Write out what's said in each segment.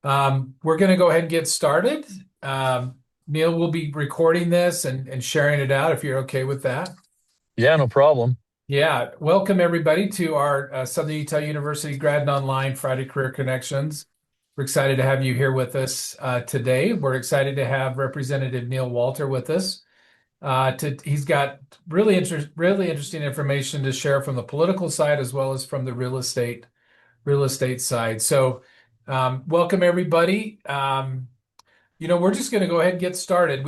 We're going to go ahead and get started. Neil will be recording this and sharing it out if you're okay with that. Yeah, no problem. Yeah, welcome everybody to our Southern Utah University Grad and Online Friday Career Connections. We're excited to have you here with us today. We're excited to have Representative Neil Walter with us. He's got really interesting information to share from the political side as well as from the real estate side. So, welcome everybody. We're just going to go ahead and get started.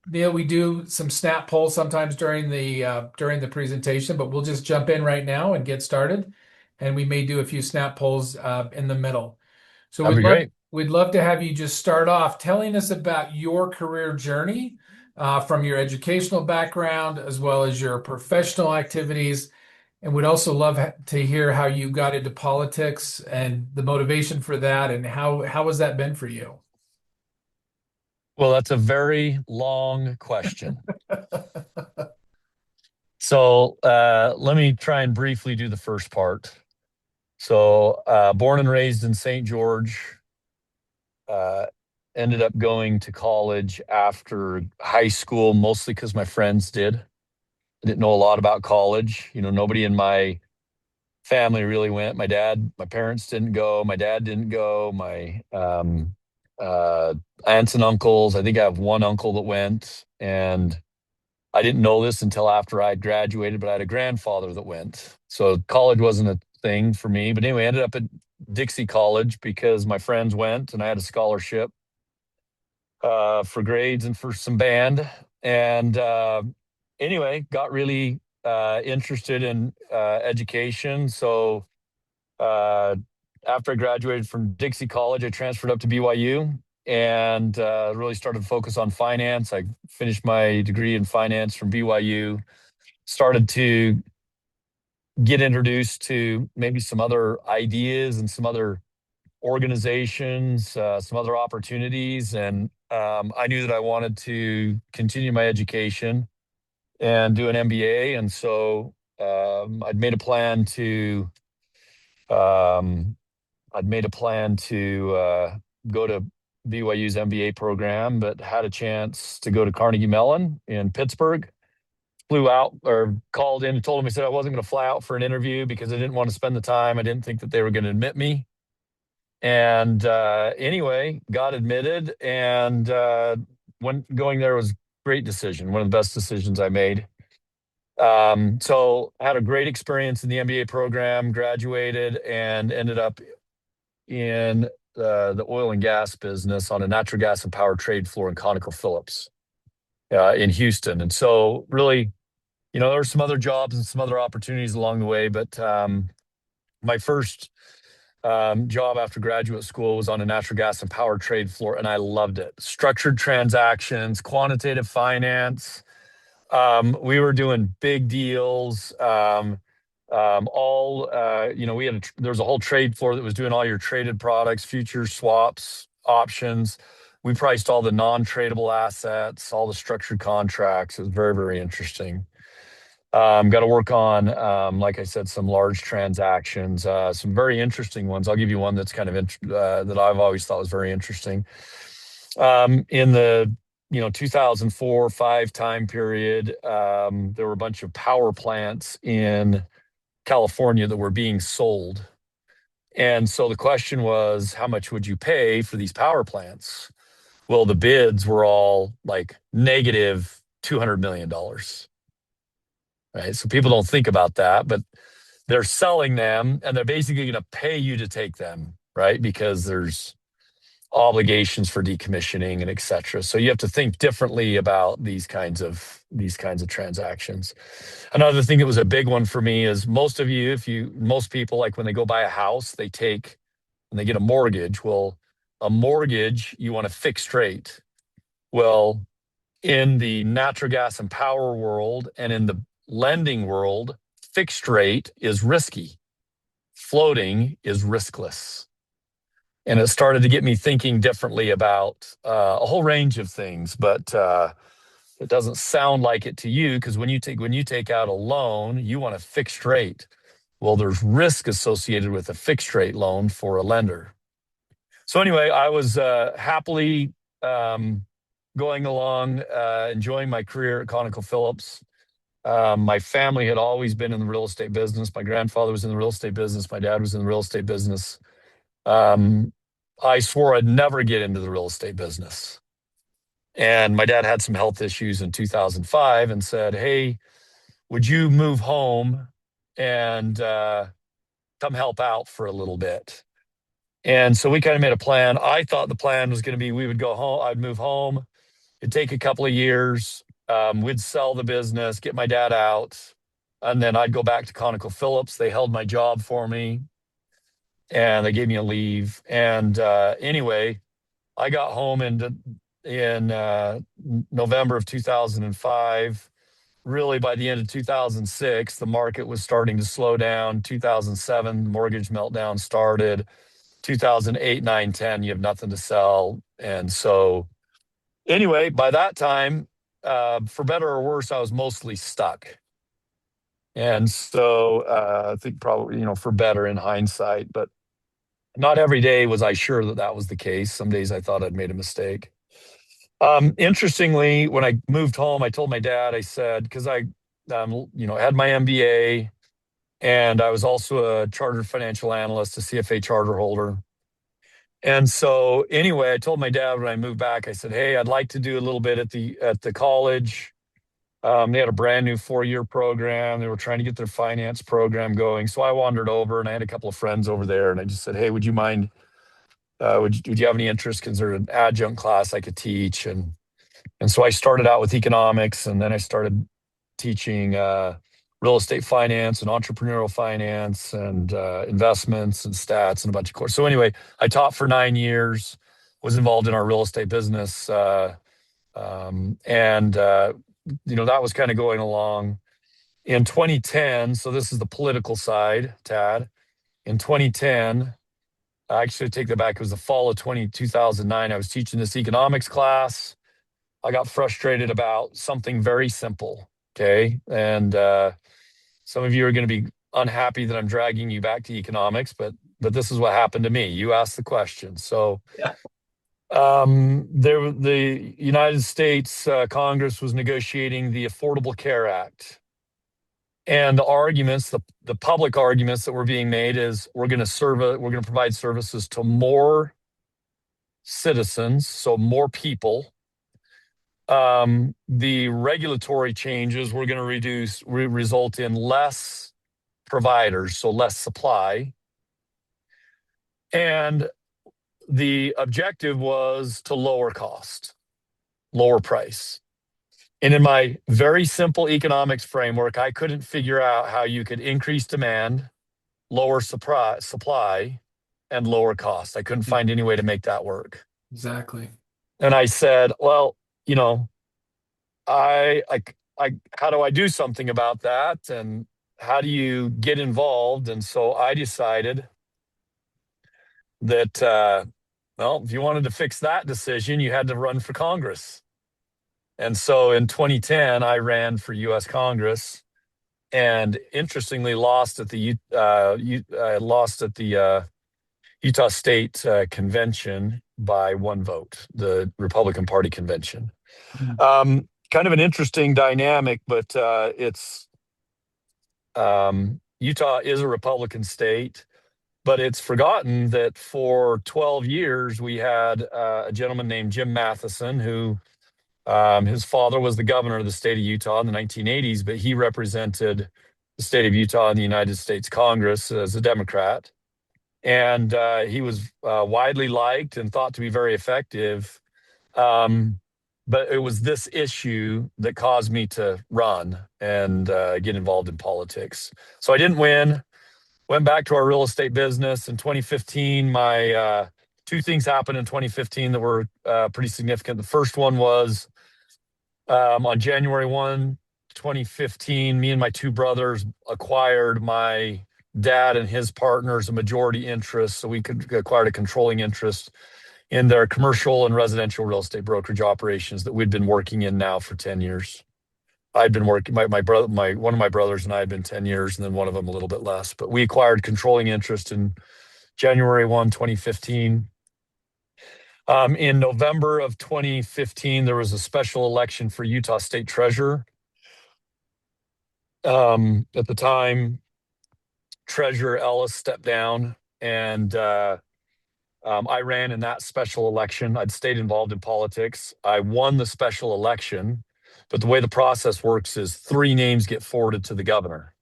Neil, we do some snap polls sometimes during the presentation, but we'll just jump in right now and get started. And we may do a few snap polls in the middle. So That'd we'd be love great. we'd love to have you just start off telling us about your career journey from your educational background as well as your professional activities. And we'd also love to hear how you got into politics and the motivation for that, and how has that been for you? Well, that's a very long question. So let me try and briefly do the first part. So, born and raised in St. George, uh, ended up going to college after high school, mostly because my friends did. I didn't know a lot about college. Nobody in my family really went. My parents didn't go. My dad didn't go. My uh, aunts and uncles, I think I have one uncle that went, and I didn't know this until after I graduated, but I had a grandfather that went. So college wasn't a thing for me. But anyway, I ended up at Dixie College because my friends went and I had a scholarship for grades and for some band. And anyway, got really interested in education. So uh, after I graduated from Dixie College, I transferred up to BYU and really started to focus on finance. I finished my degree in finance from BYU, started to get introduced to maybe some other ideas and some other organizations, some other opportunities. And I knew that I wanted to continue my education and do an MBA. And so I'd made a plan to um, go to BYU's MBA program, but had a chance to go to Carnegie Mellon in Pittsburgh. Flew out or called in and told him, I said I wasn't going to fly out for an interview because I didn't want to spend the time. I didn't think that they were going to admit me. And anyway, got admitted and when going there was a great decision, one of the best decisions I made. So I had a great experience in the MBA program, graduated, and ended up in the oil and gas business on a natural gas and power trade floor in ConocoPhillips in Houston. And so, really, there were some other jobs and some other opportunities along the way, but my first job after graduate school was on a natural gas and power trade floor, and I loved it. Structured transactions, quantitative finance. We were doing big deals. All there was a whole trade floor that was doing all your traded products, futures, swaps, options. We priced all the non-tradable assets, all the structured contracts. It was very, very interesting. Got to work on, like I said, some large transactions, some very interesting ones. I'll give you one that's kind of that I've always thought was very interesting. In the 2004-5 time period, there were a bunch of power plants in California that were being sold. And so the question was, how much would you pay for these power plants? Well, the bids were all like negative $200 million. Right. So people don't think about that, but they're selling them and they're basically going to pay you to take them, right? Because there's obligations for decommissioning and et cetera. So you have to think differently about these kinds of transactions. Another thing that was a big one for me is most people, like when they go buy a house, and they get a mortgage. Well, a mortgage, you want a fixed rate. Well, in the natural gas and power world and in the lending world, fixed rate is risky. Floating is riskless. And it started to get me thinking differently about a whole range of things, but it doesn't sound like it to you because when you take out a loan, you want a fixed rate. Well, there's risk associated with a fixed rate loan for a lender. So anyway, I was happily going along, enjoying my career at ConocoPhillips. My family had always been in the real estate business. My grandfather was in the real estate business. My dad was in the real estate business. Um, I swore I'd never get into the real estate business. And my dad had some health issues in 2005 and said, "Hey, would you move home and come help out for a little bit?" And so we kind of made a plan. I thought the plan was going to be we would go home, I'd move home, it'd take a couple of years, we'd sell the business, get my dad out, and then I'd go back to ConocoPhillips. They held my job for me and they gave me a leave. And anyway, I got home in November of 2005. Really, by the end of 2006, the market was starting to slow down. 2007, mortgage meltdown started. 2008, 9, 10, you have nothing to sell. And so, anyway, by that time, for better or worse, I was mostly stuck. And so, I think probably, for better in hindsight, but not every day was I sure that that was the case. Some days I thought I'd made a mistake. Interestingly, when I moved home, I told my dad, I said, because I, had my MBA and I was also a chartered financial analyst, a CFA charter holder. And so anyway, I told my dad when I moved back, I said, "Hey, I'd like to do a little bit at the college." They had a brand new 4-year program. They were trying to get their finance program going. So I wandered over and I had a couple of friends over there and I just said, "Hey, would you mind, would you have any interest? Because there's an adjunct class I could teach." And so I started out with economics and then I started teaching real estate finance and entrepreneurial finance and investments and stats and a bunch of courses. So anyway, I taught for 9 years, was involved in our real estate business. And that was kind of going along. In 2010, so this is the political side, Tad. In 2010, I actually take that back. It was the fall of 2009. I was teaching this economics class. I got frustrated about something very simple. Okay. And some of you are going to be unhappy that I'm dragging you back to economics, but this is what happened to me. You asked the question. So Yeah. the United States Congress was negotiating the Affordable Care Act. And the arguments, the public arguments that were being made is we're going to provide services to more citizens, so more people. The regulatory changes were going to result in less providers, so less supply. And the objective was to lower cost, lower price. And in my very simple economics framework, I couldn't figure out how you could increase demand, lower supply, and lower cost. I couldn't find any way to make that work. Exactly. And I said, well, I how do I do something about that? And how do you get involved? And so I decided that, if you wanted to fix that decision, you had to run for Congress. And so in 2010, I ran for U.S. Congress, and interestingly lost at the Utah State Convention by one vote, the Republican Party convention. Mm-hmm. Kind of an interesting dynamic, but Utah is a Republican state, but it's forgotten that for 12 years we had a gentleman named Jim Matheson who his father was the governor of the state of Utah in the 1980s, but he represented the state of Utah in the United States Congress as a Democrat. And he was widely liked and thought to be very effective. But it was this issue that caused me to run and get involved in politics. So I didn't win, went back to our real estate business. In 2015, my two things happened in 2015 that were pretty significant. The first one was on January 1, 2015, me and my two brothers acquired my dad and his partners a majority interest, so we could acquire a controlling interest in their commercial and residential real estate brokerage operations that we'd been working in now for 10 years. I'd been working, my brother, one of my brothers and I had been 10 years, and then one of them a little bit less. But we acquired controlling interest in January 1, 2015. In November of 2015, there was a special election for Utah State Treasurer. At the time, Treasurer Ellis stepped down, and I ran in that special election. I'd stayed involved in politics. I won the special election, but the way the process works is 3 names get forwarded to the governor.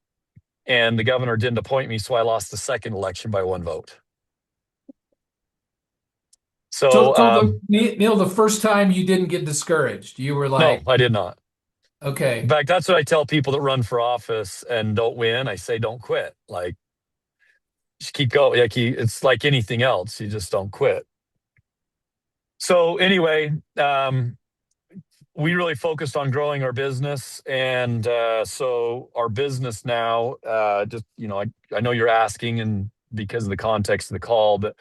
And the governor didn't appoint me, so I lost the second election by 1 vote. So, So, Neil, the first time you didn't get discouraged, you were no, like, I did not. In okay, fact, that's what I tell people that run for office and don't win. I say, don't quit. Like, just keep going. Like, it's like anything else. You just don't quit. So anyway, we really focused on growing our business. And so our business now, I know you're asking, and because of the context of the call, but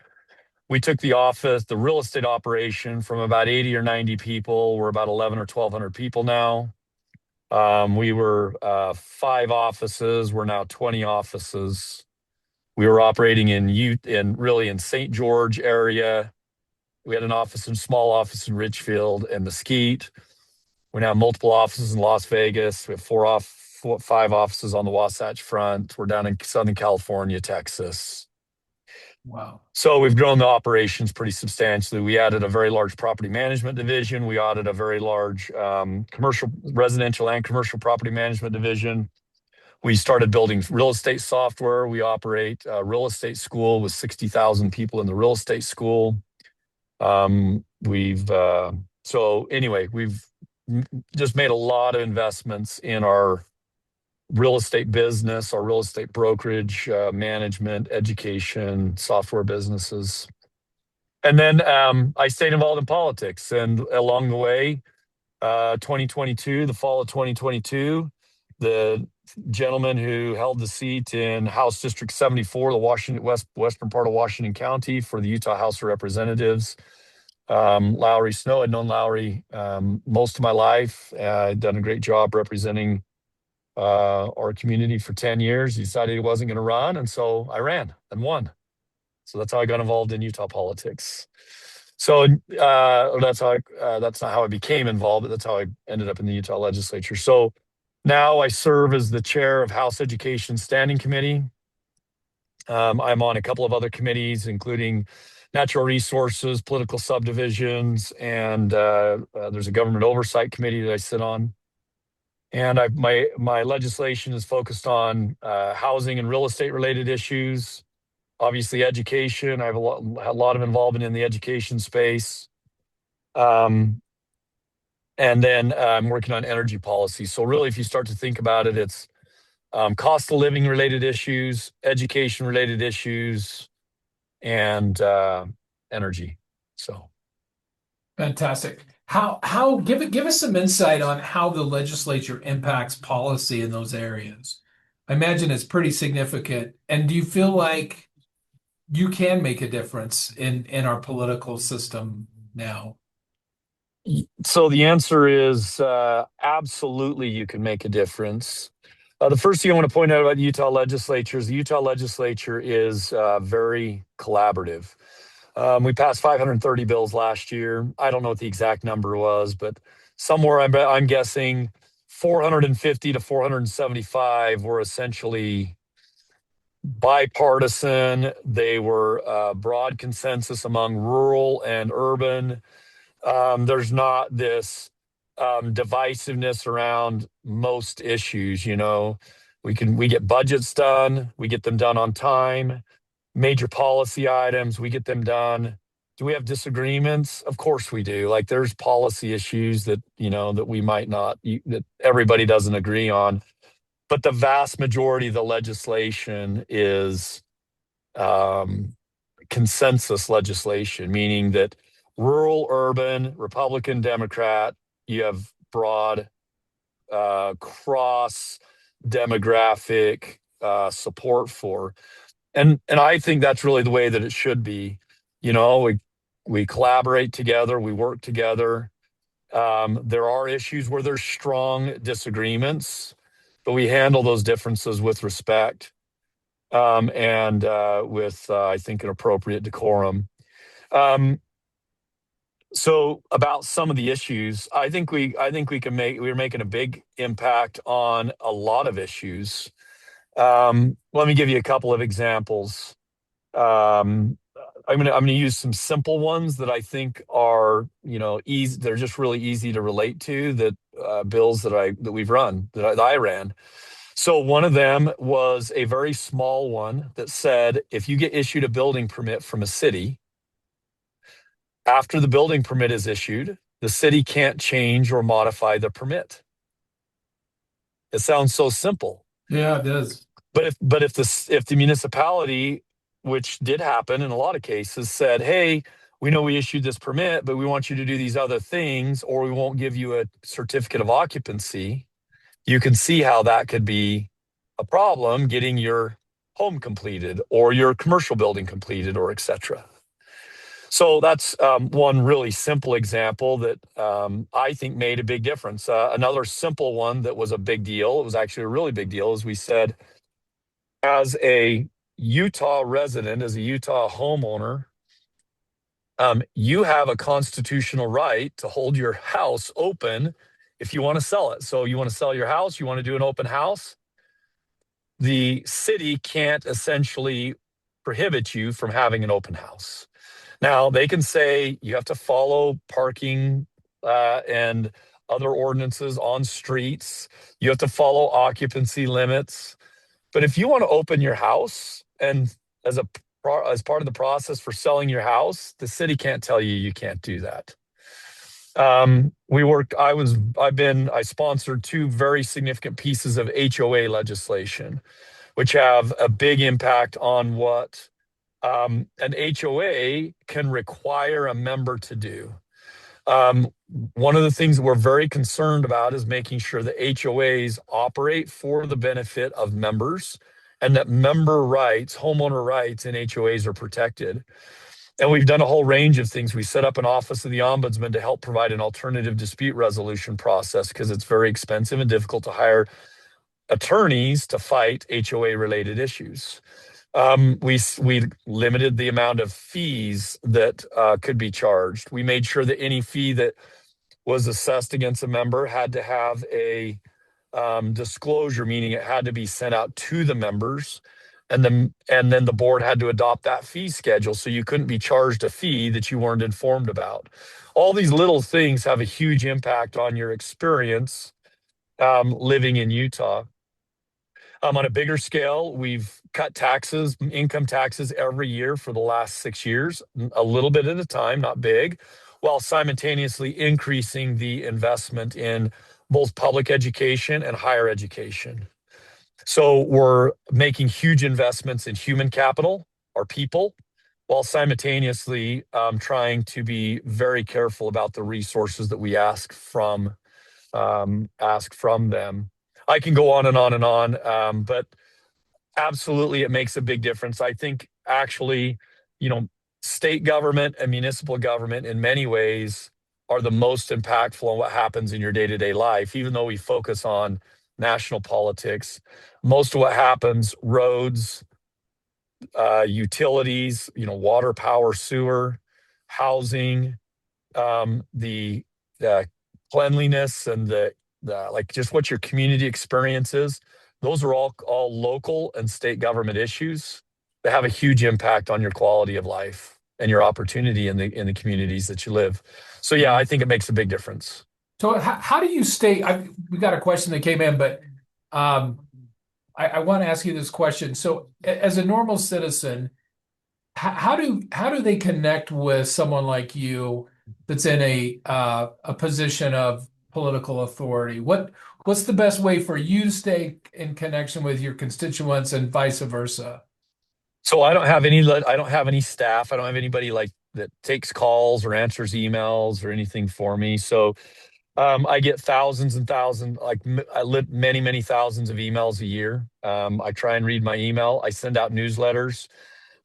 we took the real estate operation from about 80 or 90 people. We're about 11 or 1,200 people now. We were 5 offices. We're now 20 offices. We were operating in St. George area. We had small office in Richfield and Mesquite. We now have multiple offices in Las Vegas. We have 5 offices on the Wasatch Front. We're down in Southern California, Texas. wow. So we've grown the operations pretty substantially. We added a very large property management division. We added a very large residential and commercial property management division. We started building real estate software. We operate a real estate school with 60,000 people in the real estate school. We've just made a lot of investments in our real estate business, our real estate brokerage, management, education, software businesses. And then I stayed involved in politics. And along the way, the fall of 2022, the gentleman who held the seat in House District 74, the western part of Washington County for the Utah House of Representatives, Lowry Snow. I'd known Lowry most of my life. I'd done a great job representing our community for 10 years. He decided he wasn't going to run, and so I ran and won. So that's how I got involved in Utah politics. So that's not how I became involved, but that's how I ended up in the Utah Legislature. So now I serve as the chair of House Education Standing Committee. I'm on a couple of other committees, including natural resources, political subdivisions, and there's a government oversight committee that I sit on. And my legislation is focused on housing and real estate related issues. Obviously, education. I have a lot of involvement in the education space. And then I'm working on energy policy. So really, if you start to think about it, it's cost of living related issues, education related issues, and energy. So Fantastic. Give us some insight on how the legislature impacts policy in those areas. I imagine it's pretty significant. And do you feel like you can make a difference in our political system now? So the answer is absolutely you can make a difference. The first thing I want to point out about the Utah legislature is the Utah legislature is very collaborative. We passed 530 bills last year. I don't know what the exact number was, but somewhere I'm guessing 450 to 475 were essentially bipartisan. They were broad consensus among rural and urban. There's not this divisiveness around most issues. We get budgets done, we get them done on time. Major policy items, we get them done. Do we have disagreements? Of course we do. Like there's policy issues that we might not that everybody doesn't agree on, but the vast majority of the legislation is consensus legislation, meaning that rural, urban, Republican, Democrat, you have broad cross demographic support for. And I think that's really the way that it should be. We collaborate together, we work together. There are issues where there's strong disagreements, but we handle those differences with respect and with, I think, an appropriate decorum. So about some of the issues, we're making a big impact on a lot of issues. Let me give you a couple of examples. Um, I'm gonna use some simple ones that I think are, easy. They're just really easy to relate to, that bills that we've run, that I ran. So one of them was a very small one that said, if you get issued a building permit from a city, after the building permit is issued, the city can't change or modify the permit. It sounds so simple. Yeah, it does. But if the municipality, which did happen in a lot of cases, said, "Hey, we know we issued this permit, but we want you to do these other things, or we won't give you a certificate of occupancy," you can see how that could be a problem getting your home completed or your commercial building completed, or etc. So that's one really simple example that I think made a big difference. Another simple one that was a big deal, it was actually a really big deal, is we said, as a Utah resident, as a Utah homeowner, you have a constitutional right to hold your house open if you want to sell it. So you want to sell your house, you want to do an open house, the city can't essentially prohibit you from having an open house. Now, they can say you have to follow parking and other ordinances on streets. You have to follow occupancy limits. But if you want to open your house, and as part of the process for selling your house, the city can't tell you you can't do that. I sponsored two very significant pieces of HOA legislation, which have a big impact on what an HOA can require a member to do. One of the things that we're very concerned about is making sure that HOAs operate for the benefit of members, and that member rights, homeowner rights in HOAs are protected. And we've done a whole range of things. We set up an office of the ombudsman to help provide an alternative dispute resolution process, because it's very expensive and difficult to hire attorneys to fight HOA related issues. We limited the amount of fees that could be charged. We made sure that any fee that was assessed against a member had to have a disclosure, meaning it had to be sent out to the members, and then the board had to adopt that fee schedule, so you couldn't be charged a fee that you weren't informed about. All these little things have a huge impact on your experience living in Utah. On a bigger scale, we've cut taxes, income taxes, every year for the last 6 years, a little bit at a time, not big, while simultaneously increasing the investment in both public education and higher education. So we're making huge investments in human capital, our people, while simultaneously trying to be very careful about the resources that we ask from them. I can go on and on and on, but absolutely it makes a big difference. I think actually, state government and municipal government in many ways are the most impactful on what happens in your day-to-day life. Even though we focus on national politics, most of what happens, roads, utilities, water, power, sewer, housing, the cleanliness, and the like, just what your community experience is, those are all local and state government issues that have a huge impact on your quality of life and your opportunity in the communities that you live. So yeah, I think it makes a big difference. So how do you stay? We got a question that came in, but um, I want to ask you this question. So as a normal citizen, how do they connect with someone like you that's in a position of political authority? What's the best way for you to stay in connection with your constituents and vice versa? So I don't have any staff. I don't have anybody like that takes calls or answers emails or anything for me. So I get thousands and thousands, I live many thousands of emails a year. I try and read my email. I send out newsletters.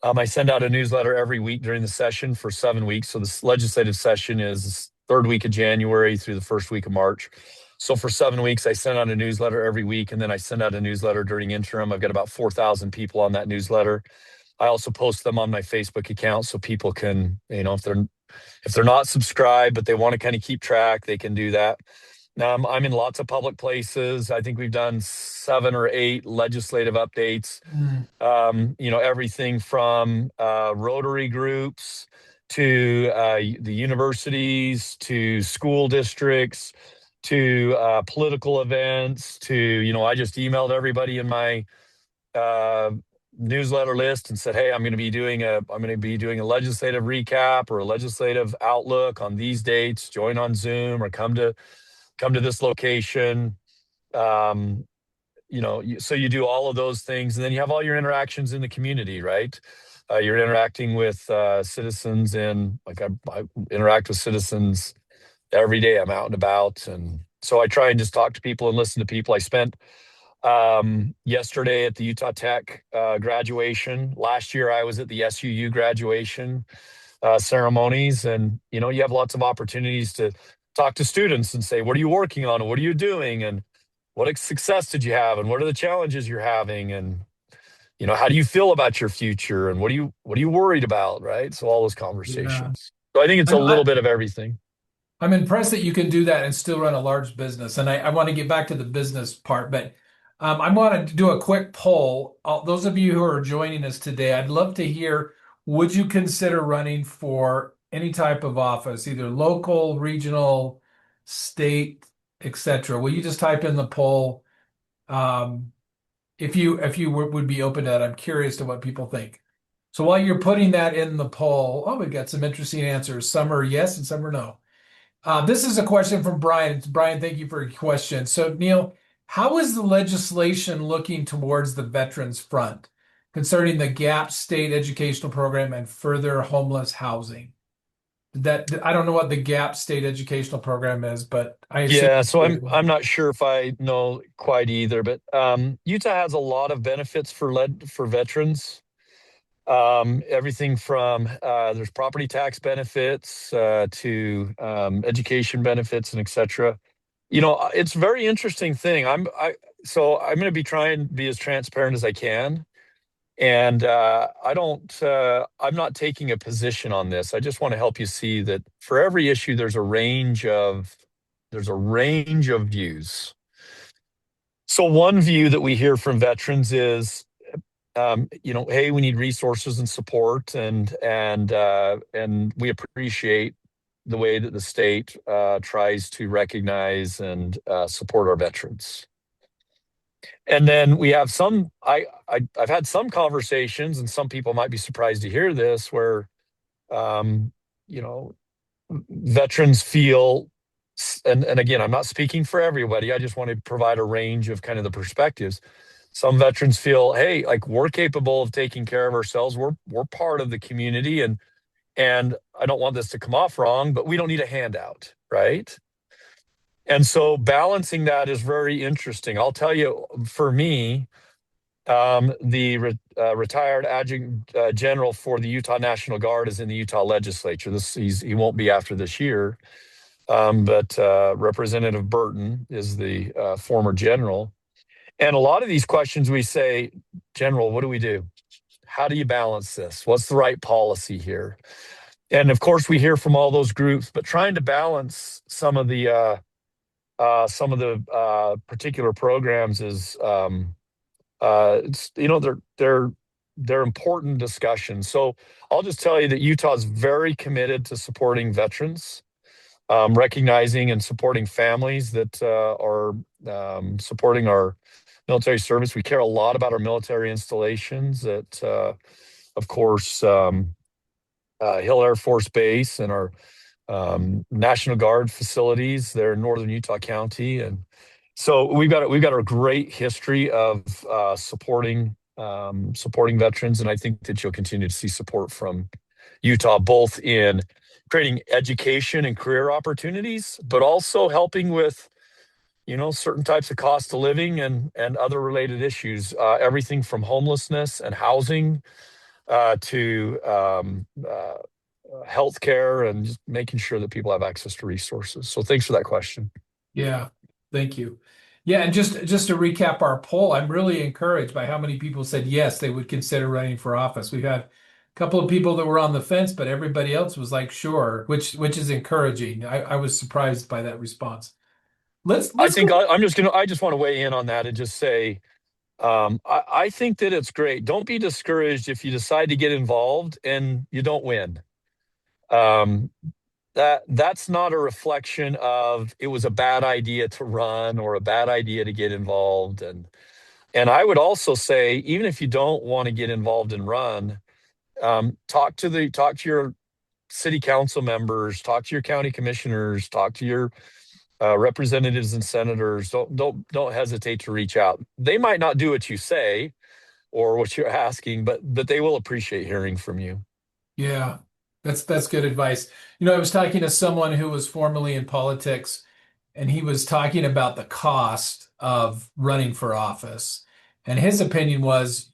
I send out a newsletter every week during the session for 7 weeks. So this legislative session is third week of January through the first week of March. So for 7 weeks, I send out a newsletter every week, and then I send out a newsletter during interim. I've got about 4,000 people on that newsletter. I also post them on my Facebook account, so people can, if they're if they're not subscribed, but they want to kind of keep track, they can do that. I'm in lots of public places. I think we've done 7 or 8 legislative updates. Mm. Everything from Rotary groups to the universities to school districts to political events to, I just emailed everybody in my uh, newsletter list and said, hey, I'm going to be doing a legislative recap or a legislative outlook on these dates. Join on Zoom or come to this location. Um, so you do all of those things, and then you have all your interactions in the community, right? You're interacting with citizens, and like I interact with citizens every day. I'm out and about, and so I try and just talk to people and listen to people. I spent yesterday at the Utah Tech graduation. Last year I was at the SUU graduation ceremonies, and you have lots of opportunities to talk to students and say, what are you working on, and what are you doing, and what success did you have, and what are the challenges you're having, and how do you feel about your future, and what are you worried about, right? So all those Yeah. conversations. So I think it's a I'm, little I, bit of everything. I'm impressed that you can do that and still run a large business. And I want to get back to the business part, but I want to do a quick poll. Those of you who are joining us today, I'd love to hear, would you consider running for any type of office, either local, regional, state, etc.? Will you just type in the poll um, if you would be open to that? I'm curious to what people think. So while you're putting that in the poll, oh, we've got some interesting answers. Some are yes and some are no. This is a question from Brian. Brian, thank you for your question. So, Neil, how is the legislation looking towards the veterans front concerning the GAP state educational program and further homeless housing? I don't know what the GAP state educational program is, but I assume. Yeah, so I'm not sure if I know quite either, but Utah has a lot of benefits for veterans. Everything from there's property tax benefits to education benefits and etc. It's a very interesting thing. I'm going to be trying to be as transparent as I can, and I'm not taking a position on this. I just want to help you see that for every issue, there's a range of views. So one view that we hear from veterans is, hey, we need resources and support, and we appreciate the way that the state tries to recognize and support our veterans. And then we have I've had some conversations, and some people might be surprised to hear this, where um, you know veterans feel, and again, I'm not speaking for everybody. I just want to provide a range of kind of the perspectives. Some veterans feel, hey, like we're capable of taking care of ourselves. We're part of the community, and I don't want this to come off wrong, but we don't need a handout, right? And so balancing that is very interesting. I'll tell you, for me, the retired adjutant general for the Utah National Guard is in the Utah Legislature. He won't be after this year, but Representative Burton is the former general. And a lot of these questions we say, General, what do we do? How do you balance this? What's the right policy here? And of course, we hear from all those groups, but trying to balance some of the particular programs is, they're important discussions. So I'll just tell you that Utah is very committed to supporting veterans, recognizing and supporting families that are supporting our military service. We care a lot about our military installations at, of course, Hill Air Force Base and our National Guard facilities there in northern Utah County. And so we've got a great history of supporting veterans, and I think that you'll continue to see support from Utah, both in creating education and career opportunities, but also helping with certain types of cost of living and other related issues, everything from homelessness and housing to healthcare, and just making sure that people have access to resources. So thanks for that question. Yeah, thank you. Yeah, and just to recap our poll, I'm really encouraged by how many people said yes, they would consider running for office. We've had couple of people that were on the fence, but everybody else was like, sure, which is encouraging. I was surprised by that response. I Let's think go. I just want to weigh in on that and just say, I think that it's great. Don't be discouraged if you decide to get involved and you don't win. Um, that's not a reflection of it was a bad idea to run or a bad idea to get involved. And I would also say, even if you don't want to get involved and run, talk to your city council members, talk to your county commissioners, talk to your representatives and senators. Don't hesitate to reach out. They might not do what you say or what you're asking, but they will appreciate hearing from you. Yeah, that's good advice. I was talking to someone who was formerly in politics, and he was talking about the cost of running for office. And his opinion was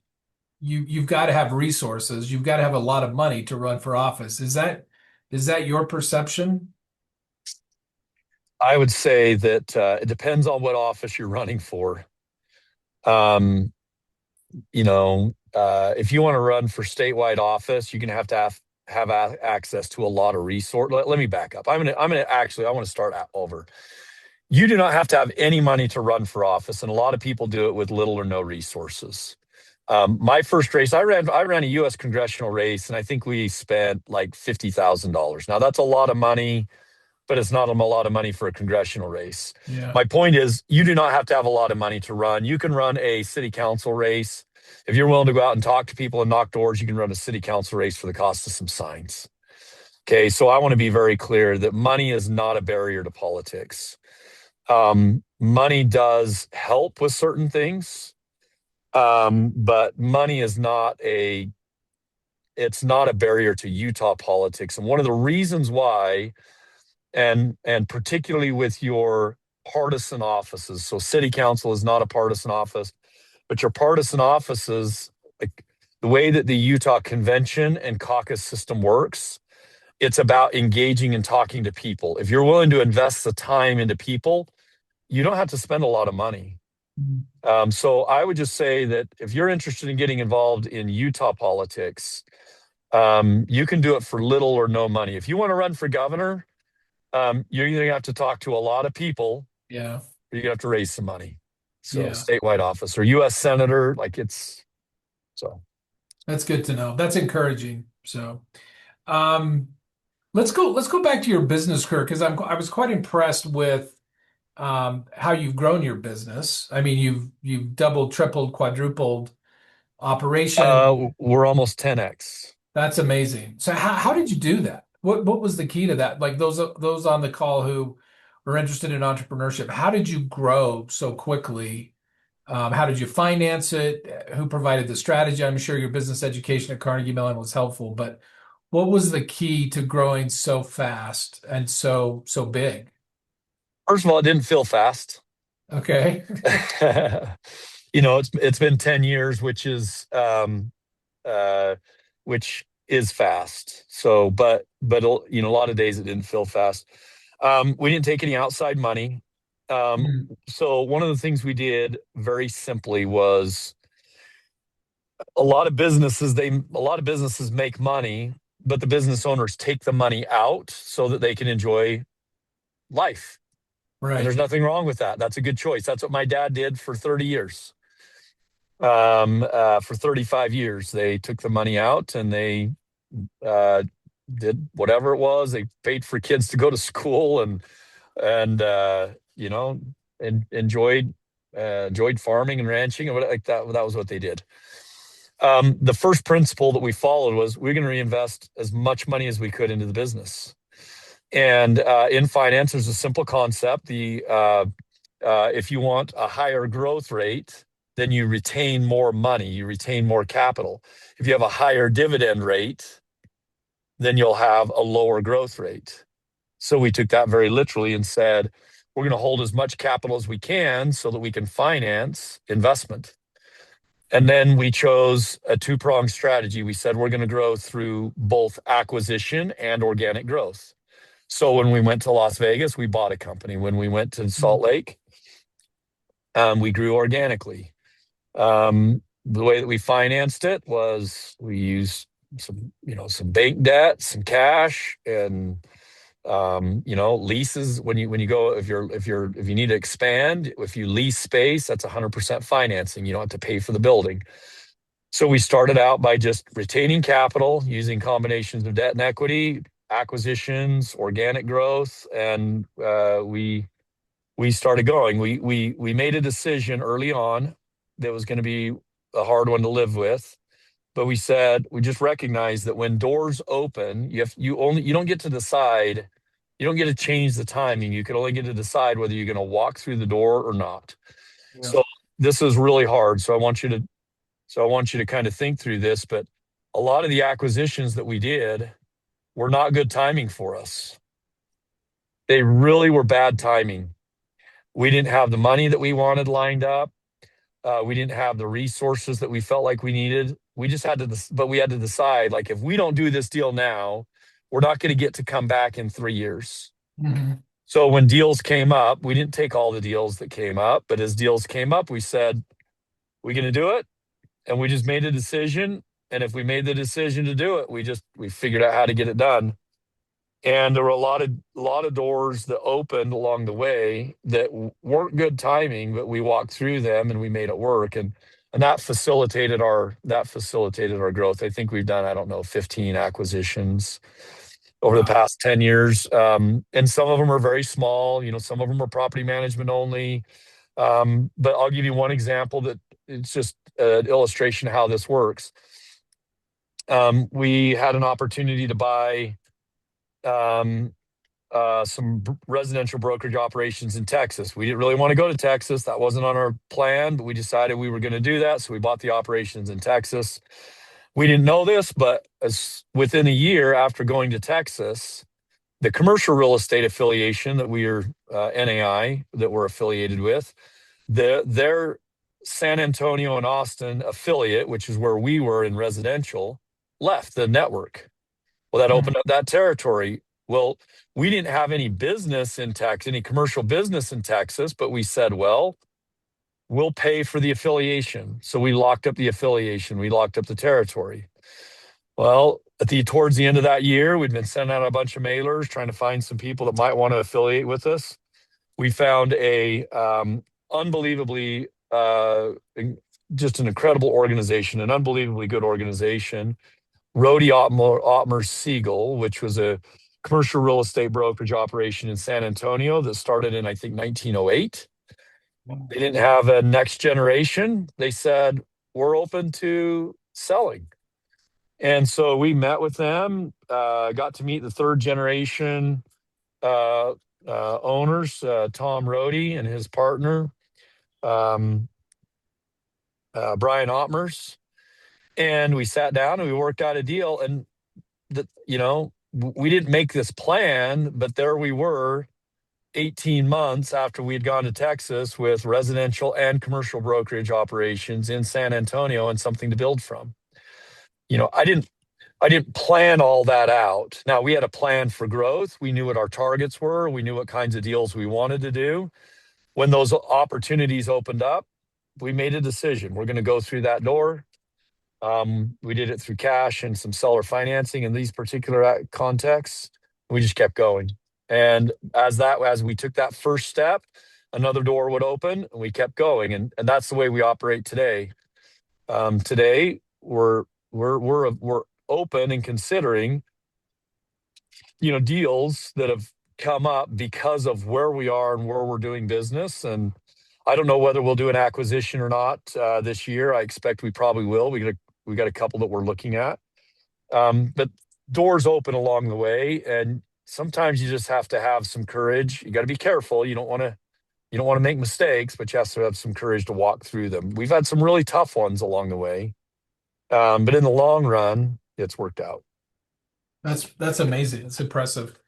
you've got to have resources, you've got to have a lot of money to run for office. Is that your perception? I would say that it depends on what office you're running for. Um, if you want to run for statewide office, you're going to have access to a lot of resource. Let me back up. I want to start out over. You do not have to have any money to run for office, and a lot of people do it with little or no resources. My first race, I ran a U.S. congressional race, and I think we spent like $50,000. Now that's a lot of money, but it's not a lot of money for a congressional race. Yeah. My point is, you do not have to have a lot of money to run. You can run a city council race. If you're willing to go out and talk to people and knock doors, you can run a city council race for the cost of some signs. Okay, so I want to be very clear that money is not a barrier to politics. Money does help with certain things, but money is not a it's not a barrier to Utah politics. And one of the reasons why, and particularly with your partisan offices, so city council is not a partisan office, but your partisan offices, like the way that the Utah convention and caucus system works, it's about engaging and talking to people. If you're willing to invest the time into people, you don't have to spend a lot of money. So I would just say that if you're interested in getting involved in Utah politics, you can do it for little or no money. If you want to run for governor, you're either going to have to talk to a lot of people Yeah. or you're going to have to raise some money. So Yeah. statewide office or U.S. senator, like it's so. That's good to know. That's encouraging. So, um, let's go back to your business career because I was quite impressed with how you've grown your business. I mean, you've doubled, tripled, quadrupled operation. We're almost 10x. That's amazing. So how did you do that? What was the key to that? Like those on the call who were interested in entrepreneurship, how did you grow so quickly? How did you finance it? Who provided the strategy? I'm sure your business education at Carnegie Mellon was helpful, but what was the key to growing so fast and so big? First of all, it didn't feel fast. Okay. It's been 10 years, uh, which is fast. So, but a lot of days it didn't feel fast. We didn't take any outside money. Mm, So one of the things we did very simply was a lot of businesses make money, but the business owners take the money out so that they can enjoy life. And right. there's nothing wrong with that. That's a good choice. That's what my dad did for 30 years. For 35 years, they took the money out and they uh, did whatever it was. They paid for kids to go to school and enjoyed farming and ranching and like that. That was what they did. The first principle that we followed was we're going to reinvest as much money as we could into the business. And in finance, there's a simple concept: if you want a higher growth rate, then you retain more money, you retain more capital. If you have a higher dividend rate, then you'll have a lower growth rate. So we took that very literally and said, we're going to hold as much capital as we can so that we can finance investment. And then we chose a two-pronged strategy. We said we're going to grow through both acquisition and organic growth. So when we went to Las Vegas, we bought a company. When we went to Salt Mm, Lake, we grew organically. The way that we financed it was we used some bank debt, some cash, and leases. When you go, if you need to expand, if you lease space, that's 100% financing. You don't have to pay for the building. So we started out by just retaining capital using combinations of debt and equity, acquisitions, organic growth, and we started going. We made a decision early on that was going to be a hard one to live with, but we just recognized that when doors open, you don't get to decide, you don't get to change the timing. You can only get to decide whether you're going to walk through the door or not. Yeah. So this is really hard. So I want you to kind of think through this, but a lot of the acquisitions that we did were not good timing for us. They really were bad timing. We didn't have the money that we wanted lined up. We didn't have the resources that we felt like we needed. We just had to, but we had to decide, like, if we don't do this deal now, we're not going to get to come back in 3 years. Mhm. So when deals came up, we didn't take all the deals that came up, but as deals came up, we said, we're going to do it. And we just made a decision. And if we made the decision to do it, we figured out how to get it done. And there were a lot of doors that opened along the way that weren't good timing, but we walked through them and we made it work. And that facilitated our growth. I think we've done, I don't know, 15 acquisitions over the Wow. past 10 years. And some of them are very small, some of them are property management only. But I'll give you one example that it's just an illustration of how this works. We had an opportunity to buy some residential brokerage operations in Texas. We didn't really want to go to Texas. That wasn't on our plan, but we decided we were going to do that. So we bought the operations in Texas. We didn't know this, but within a year after going to Texas, the commercial real estate affiliation that we are NAI that we're affiliated with, their San Antonio and Austin affiliate, which is where we were in residential, left the network. Well, that Mhm. opened up that territory. Well, we didn't have any business in Texas, any commercial business in Texas, but we said, well, we'll pay for the affiliation. So we locked up the affiliation. We locked up the territory. Well, towards the end of that year, we'd been sending out a bunch of mailers trying to find some people that might want to affiliate with us. We found a unbelievably just an incredible organization, an unbelievably good organization, Rhodey Ottmer Siegel, which was a commercial real estate brokerage operation in San Antonio that started in, I think, 1908. They didn't have a next generation. They said, we're open to selling. And so we met with them, got to meet the third generation uh, owners, Tom Rhodey and his partner, um, Brian Ottmers. And we sat down and we worked out a deal. And we didn't make this plan, but there we were 18 months after we'd gone to Texas with residential and commercial brokerage operations in San Antonio and something to build from. I didn't plan all that out. Now we had a plan for growth. We knew what our targets were. We knew what kinds of deals we wanted to do. When those opportunities opened up, we made a decision. We're going to go through that door. We did it through cash and some seller financing in these particular contexts. We just kept going. And as we took that first step, another door would open and we kept going. And that's the way we operate today. Today we're open and considering, deals that have come up because of where we are and where we're doing business. And I don't know whether we'll do an acquisition or not this year. I expect we probably will. We got a couple that we're looking at, but doors open along the way, and sometimes you just have to have some courage. You got to be careful. You don't want to make mistakes, but you have to have some courage to walk through them. We've had some really tough ones along the way, but in the long run, it's worked out. That's amazing. It's impressive.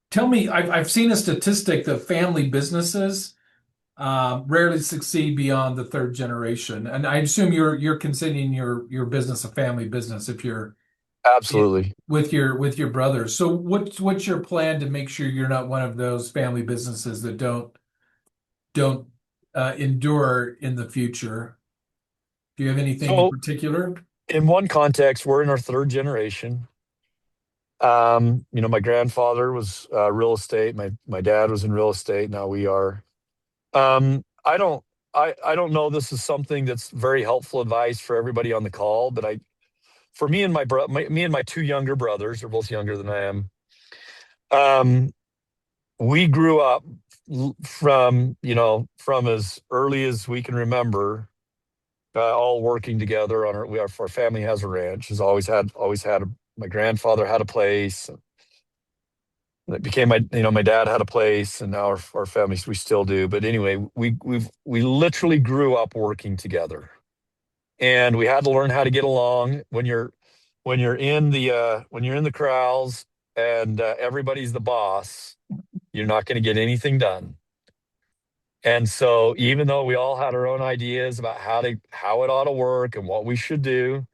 Tell me, I've seen a statistic that family businesses rarely succeed beyond the third generation, and I assume you're considering your business a family business if you're Absolutely. with your brothers. So what's your plan to make sure you're not one of those family businesses that don't endure in the future? Do you have anything in So particular? In one context, we're in our third generation. My grandfather was real estate. My dad was in real estate. Now we are. I don't I don't know this is something that's very helpful advice for everybody on the call, but for me and me and my two younger brothers, they're both younger than I am. Um, we grew up from as early as we can remember, all working together on our family has a ranch. Has always had my grandfather had a place. It became my dad had a place, and now our families we still do. But anyway, we literally grew up working together, and we had to learn how to get along when you're in the corrals and everybody's the boss. You're not going to get anything done. And so, even though we all had our own ideas about how it ought to work and what we should do,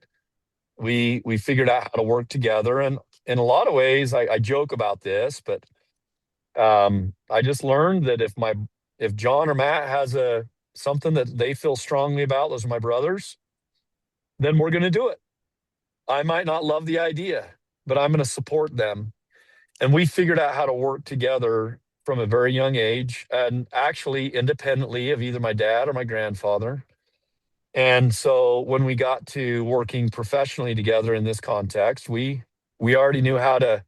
we figured out how to work together. And in a lot of ways, I joke about this, but I just learned that if John or Matt has something that they feel strongly about, those are my brothers, then we're going to do it. I might not love the idea, but I'm going to support them. And we figured out how to work together from a very young age, and actually independently of either my dad or my grandfather. And so when we got to working professionally together in this context, we already knew how to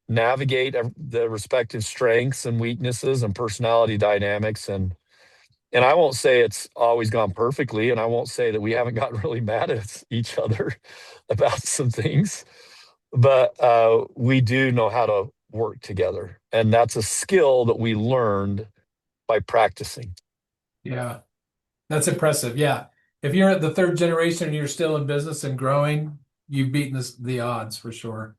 navigate the respective strengths and weaknesses and personality dynamics. And I won't say it's always gone perfectly, and I won't say that we haven't gotten really mad at each other about some things, but we do know how to work together, and that's a skill that we learned by practicing. Yeah, that's impressive. Yeah. If you're at the third generation and you're still in business and growing, you've beaten the odds for sure.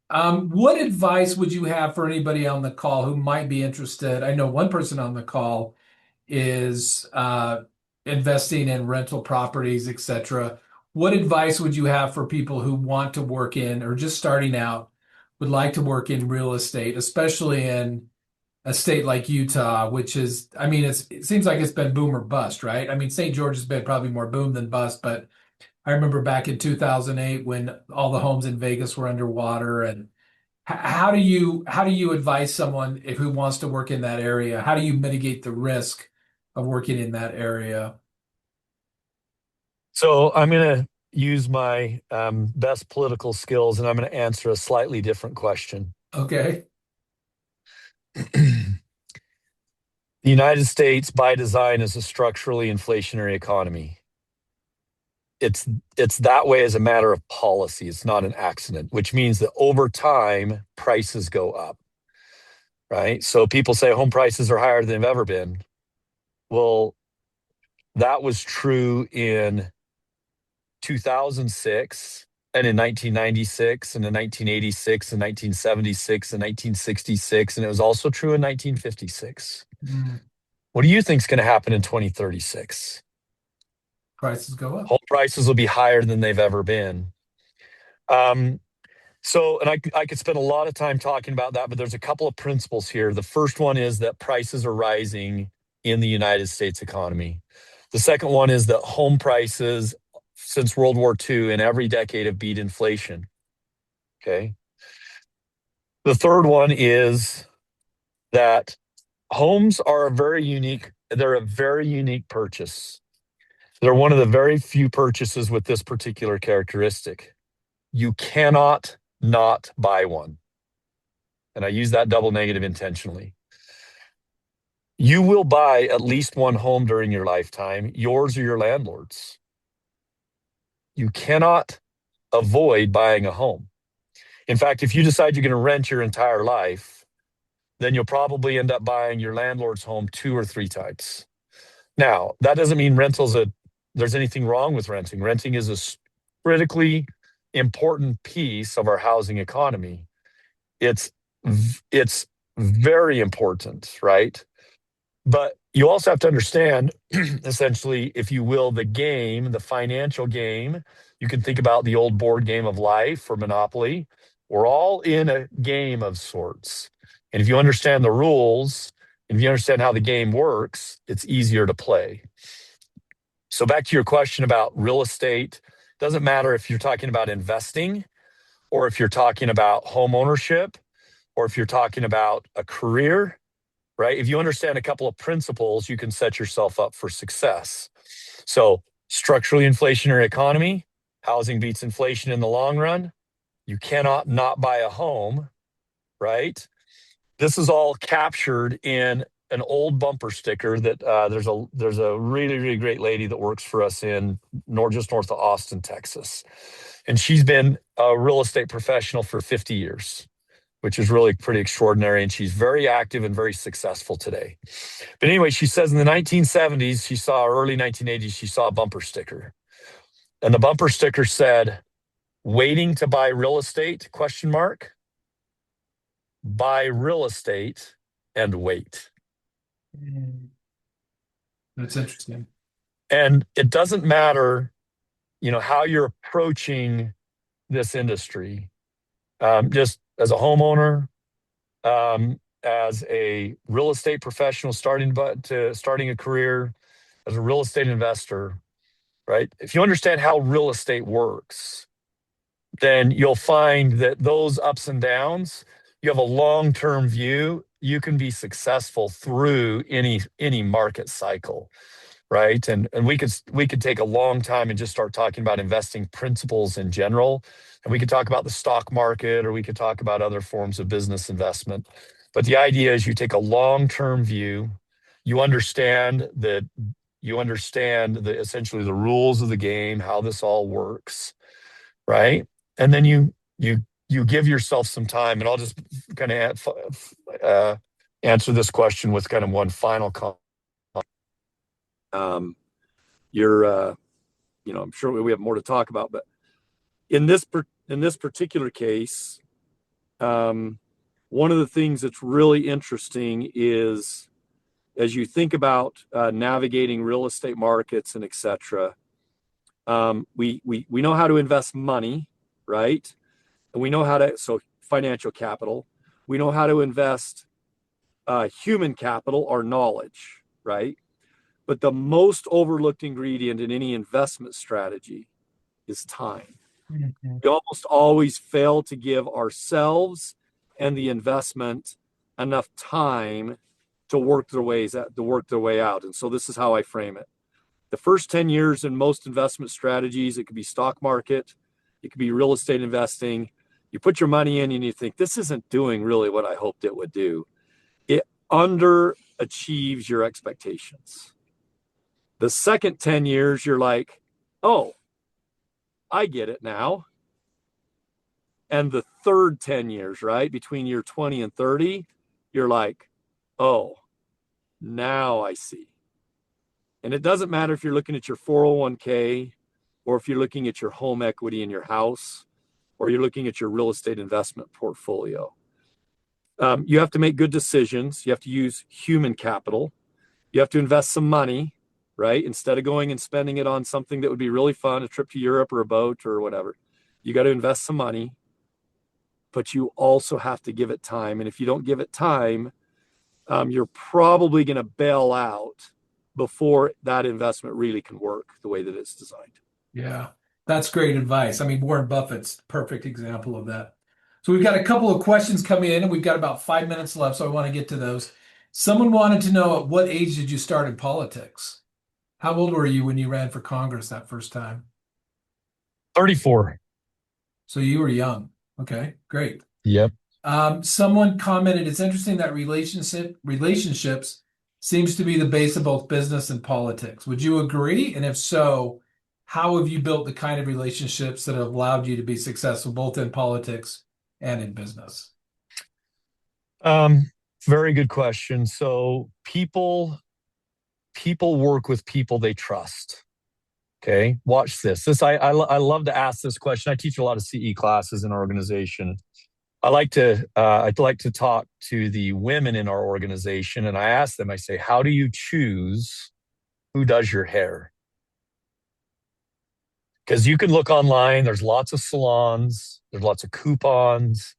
What advice would you have for anybody on the call who might be interested? I know one person on the call is investing in rental properties, etc. What advice would you have for people who want to work in or just starting out, would like to work in real estate, especially in a state like Utah, which is, I mean, it seems like it's been boom or bust, right? I mean, St. George has been probably more boom than bust, but I remember back in 2008 when all the homes in Vegas were underwater. And how do you advise someone who wants to work in that area? How do you mitigate the risk of working in that area? So I'm going to use my best political skills, and I'm going to answer a slightly different question. Okay. The United States, by design, is a structurally inflationary economy. It's that way as a matter of policy. It's not an accident, which means that over time, prices go up, right? So people say home prices are higher than they've ever been. Well, that was true in 2006 and in 1996 and in 1986 and 1976 and 1966, and it was also true in 1956. Mm, What do you think is going to happen in 2036? prices go up. Home prices will be higher than they've ever been. Um, and I could spend a lot of time talking about that, but there's a couple of principles here. The first one is that prices are rising in the United States economy. The second one is that home prices since World War II in every decade have beat inflation. Okay. The third one is that homes are they're a very unique purchase. They're one of the very few purchases with this particular characteristic. You cannot not buy one. And I use that double negative intentionally. You will buy at least one home during your lifetime, yours or your landlord's. You cannot avoid buying a home. In fact, if you decide you're going to rent your entire life, then you'll probably end up buying your landlord's home 2 or 3 times. Now, that doesn't mean there's anything wrong with renting. Renting is a critically important piece of our housing economy. It's it's very important, right? But you also have to understand, essentially, if you will, the financial game. You can think about the old board game of life or Monopoly. We're all in a game of sorts. And if you understand the rules, and if you understand how the game works, it's easier to play. So back to your question about real estate Doesn't matter if you're talking about investing or if you're talking about home ownership or if you're talking about a career, right? If you understand a couple of principles, you can set yourself up for success. So, structurally inflationary economy, housing beats inflation in the long run. You cannot not buy a home, right? This is all captured in an old bumper sticker that there's a really really great lady that works for us in just north of Austin, Texas, and she's been a real estate professional for 50 years, which is really pretty extraordinary. And she's very active and very successful today. But anyway, she says in the 1970s, she saw early 1980s, she saw a bumper sticker, and the bumper sticker said, "Waiting to buy real estate? Question mark. Buy real estate and wait." That's interesting. And it doesn't matter, how you're approaching this industry. Just as a homeowner, as a real estate professional starting a career, as a real estate investor, right? If you understand how real estate works, then you'll find that those ups and downs, you have a long-term view, you can be successful through any market cycle, right? And we could take a long time and just start talking about investing principles in general, and we could talk about the stock market, or we could talk about other forms of business investment. But the idea is you take a long-term view, you understand essentially the rules of the game, how this all works, right? And then you give yourself some time, and I'll just kind of answer this question with kind of one final comment. I'm sure we have more to talk about, but in this particular case, one of the things that's really interesting is, as you think about navigating real estate markets and etc., we know how to invest money, right? And we know how to, so financial capital. We know how to invest human capital or knowledge, right? But the most overlooked ingredient in any investment strategy is time. Mm-hmm. We almost always fail to give ourselves and the investment enough time to work their way out. And so this is how I frame it. The first 10 years in most investment strategies, it could be stock market, it could be real estate investing. You put your money in and you think, this isn't doing really what I hoped it would do. It underachieves your expectations. The second 10 years, you're like, oh, I get it now. And the third 10 years, right, between year 20 and 30, you're like, oh, now I see. And it doesn't matter if you're looking at your 401k, or if you're looking at your home equity in your house, or you're looking at your real estate investment portfolio. You have to make good decisions. You have to use human capital. You have to invest some money, right? Instead of going and spending it on something that would be really fun, a trip to Europe or a boat or whatever, you got to invest some money, but you also have to give it time. And if you don't give it time, you're probably going to bail out before that investment really can work the way that it's designed. Yeah, that's great advice. I mean, Warren Buffett's the perfect example of that. So we've got a couple of questions coming in, and we've got about 5 minutes left, so I want to get to those. Someone wanted to know, at what age did you start in politics? How old were you when you ran for Congress that first time? 34. So you were young. Okay, great. Yep. Someone commented, it's interesting that relationships seems to be the base of both business and politics. Would you agree? And if so, how have you built the kind of relationships that have allowed you to be successful both in politics and in business? Very good question. So people work with people they trust. Okay, watch this. I love to ask this question. I teach a lot of CE classes in our organization. I'd like to talk to the women in our organization, and I ask them, I say, how do you choose who does your hair? Because you can look online, there's lots of salons, there's lots of coupons.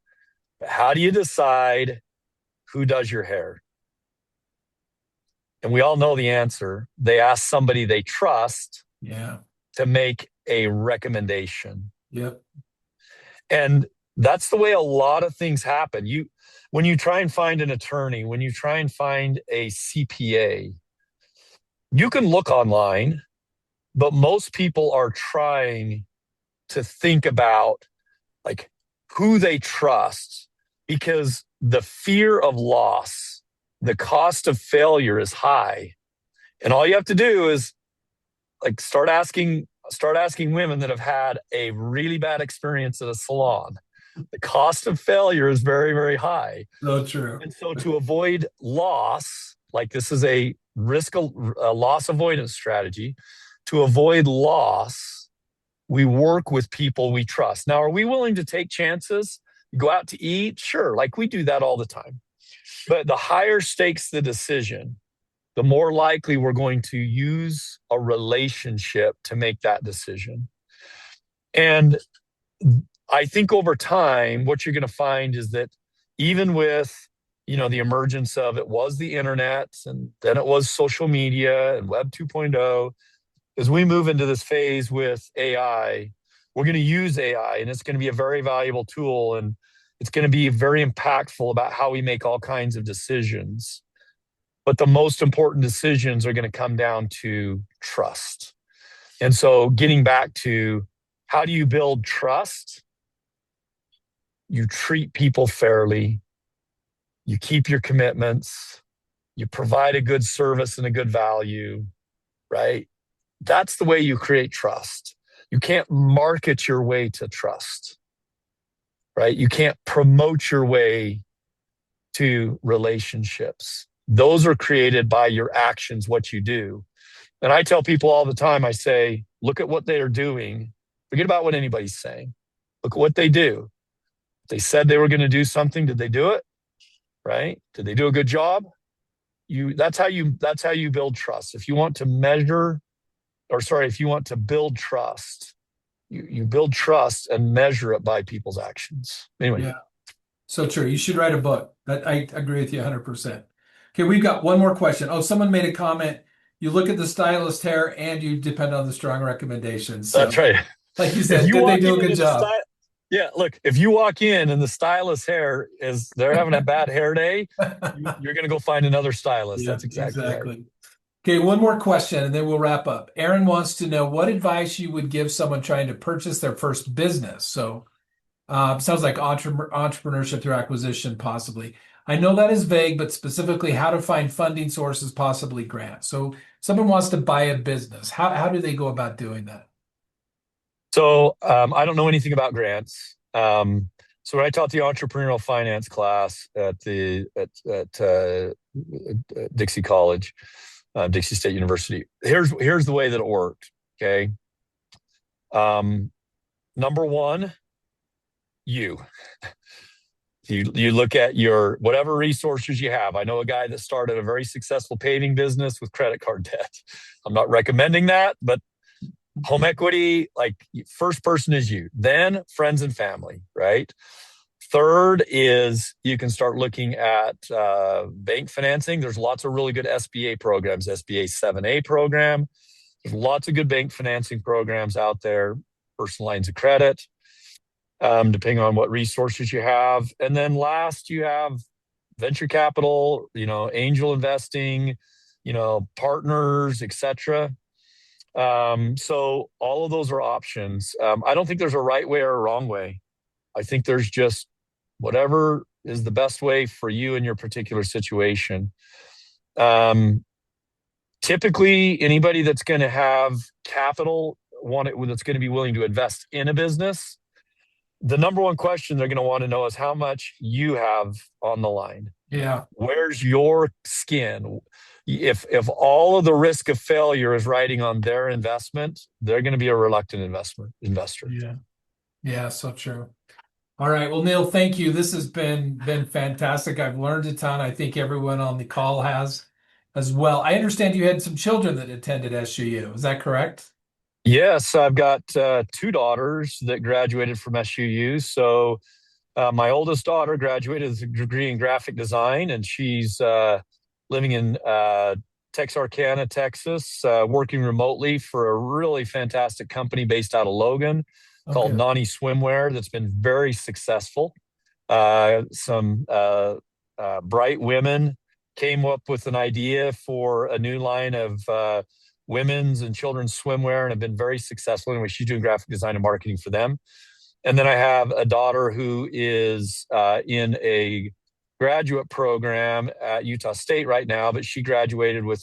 But how do you decide who does your hair? And we all know the answer. They ask somebody they trust Yeah. to make a recommendation. Yep. And that's the way a lot of things happen. When you try and find an attorney, when you try and find a CPA, you can look online, but most people are trying to think about like who they trust, because the fear of loss, the cost of failure is high. And all you have to do is like start asking women that have had a really bad experience at a salon. The cost of failure is very, very high. So true. And so to avoid loss, like this is a loss avoidance strategy. To avoid loss, we work with people we trust. Now, are we willing to take chances? Go out to eat? Sure. Like we do that all the time. But the higher stakes the decision, the more likely we're going to use a relationship to make that decision. And I think over time, what you're going to find is that even with, the emergence of it was the internet, and then it was social media and Web 2.0, as we move into this phase with AI, we're going to use AI, and it's going to be a very valuable tool, and it's going to be very impactful about how we make all kinds of decisions. But the most important decisions are going to come down to trust. And so getting back to how do you build trust? You treat people fairly. You keep your commitments. You provide a good service and a good value, right? That's the way you create trust. You can't market your way to trust, right? You can't promote your way to relationships. Those are created by your actions, what you do. And I tell people all the time, I say, look at what they are doing. Forget about what anybody's saying. Look at what they do. They said they were going to do something. Did they do it? Right? Did they do a good job? That's how you build trust. If you want to build trust, you build trust and measure it by people's actions. Anyway. Yeah. So true. You should write a book. I agree with you 100%. Okay, we've got one more question. Oh, someone made a comment. You look at the stylist hair and you depend on the strong recommendations. So, that's right. Like you said, did they do a good job? Yeah, look, if you walk in and the stylist hair they're having a bad hair day, you're going to go find another stylist. Yeah, That's exactly right. Okay, one more question and then we'll wrap up. Aaron wants to know what advice you would give someone trying to purchase their first business. So, sounds like entrepreneurship through acquisition, possibly. I know that is vague, but specifically how to find funding sources, possibly grants. So, someone wants to buy a business. How do they go about doing that? So I don't know anything about grants. So when I taught the entrepreneurial finance class at Dixie College, Dixie State University, here's the way that it worked. Okay. Number one, you look at your whatever resources you have. I know a guy that started a very successful paving business with credit card debt. I'm not recommending that, but home equity, like first person is you, then friends and family, right? Third is you can start looking at bank financing. There's lots of really good SBA programs, SBA 7A program. There's lots of good bank financing programs out there, personal lines of credit, depending on what resources you have. And then last, you have venture capital, angel investing, partners, etc. So all of those are options. I don't think there's a right way or a wrong way. I think there's just whatever is the best way for you in your particular situation. Typically, anybody that's going to have capital, that's going to be willing to invest in a business, the number one question they're going to want to know is how much you have on the line. Yeah. Where's your skin? If all of the risk of failure is riding on their investment, they're going to be a reluctant investor. Yeah. Yeah, so true. All right. Well, Neil, thank you. This has been fantastic. I've learned a ton. I think everyone on the call has as well. I understand you had some children that attended SUU. Is that correct? Yes, I've got two daughters that graduated from SUU. So my oldest daughter graduated with a degree in graphic design, and she's living in Texarkana, Texas, working remotely for a really fantastic company based out of Logan Oh, called good. Nani Swimwear that's been very successful. Some bright women came up with an idea for a new line of women's and children's swimwear and have been very successful. Anyway, she's doing graphic design and marketing for them. And then I have a daughter who is in a graduate program at Utah State right now, but she graduated with,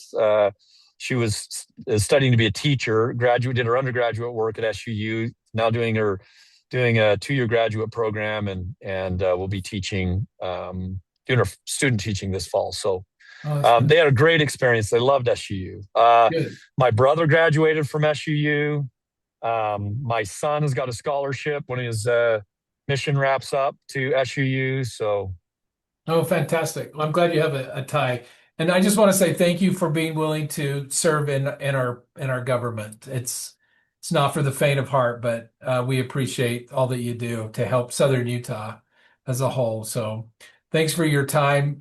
she was studying to be a teacher, did her undergraduate work at SUU, now doing a 2-year graduate program and will be teaching, doing her student teaching this fall. So Oh, that's they had a great experience. They loved SUU. good. My brother graduated from SUU. My son has got a scholarship when his mission wraps up to SUU. So, Oh, fantastic. Well, I'm glad you have a tie. And I just want to say thank you for being willing to serve in our government. It's not for the faint of heart, but we appreciate all that you do to help Southern Utah as a whole. So thanks for your time.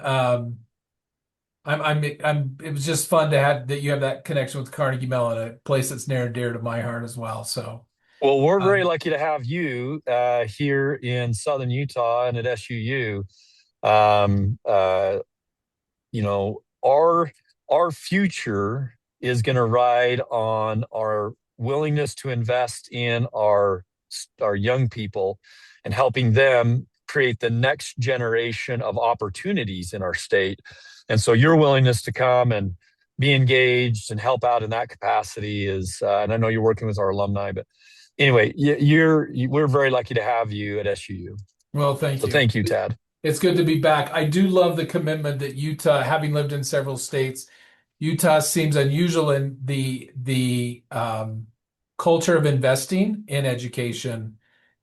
It was just fun to have that you have that connection with Carnegie Mellon, a place that's near and dear to my heart as well. So, well, we're very um, lucky to have you here in Southern Utah and at SUU. Um, uh, you know, our future is going to ride on our willingness to invest in our young people and helping them create the next generation of opportunities in our state. And so your willingness to come and be engaged and help out in that capacity is, and I know you're working with our alumni, but anyway, we're very lucky to have you at SUU. well, thank So you. thank you, Tad. It's good to be back. I do love the commitment that Utah, having lived in several states, Utah seems unusual in the culture of investing in education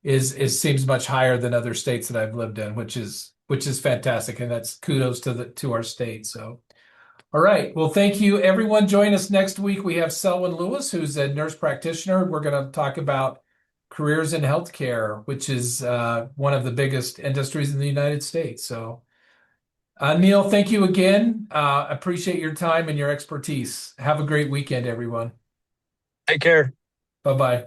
is seems much higher than other states that I've lived in, which is fantastic, and that's kudos to our state. So, all right, well, thank you, everyone. Join us next week. We have Selwyn Lewis, who's a nurse practitioner. We're going to talk about careers in healthcare, which is one of the biggest industries in the United States. So. Neil, thank you again. Appreciate your time and your expertise. Have a great weekend, everyone. Take care. Bye bye.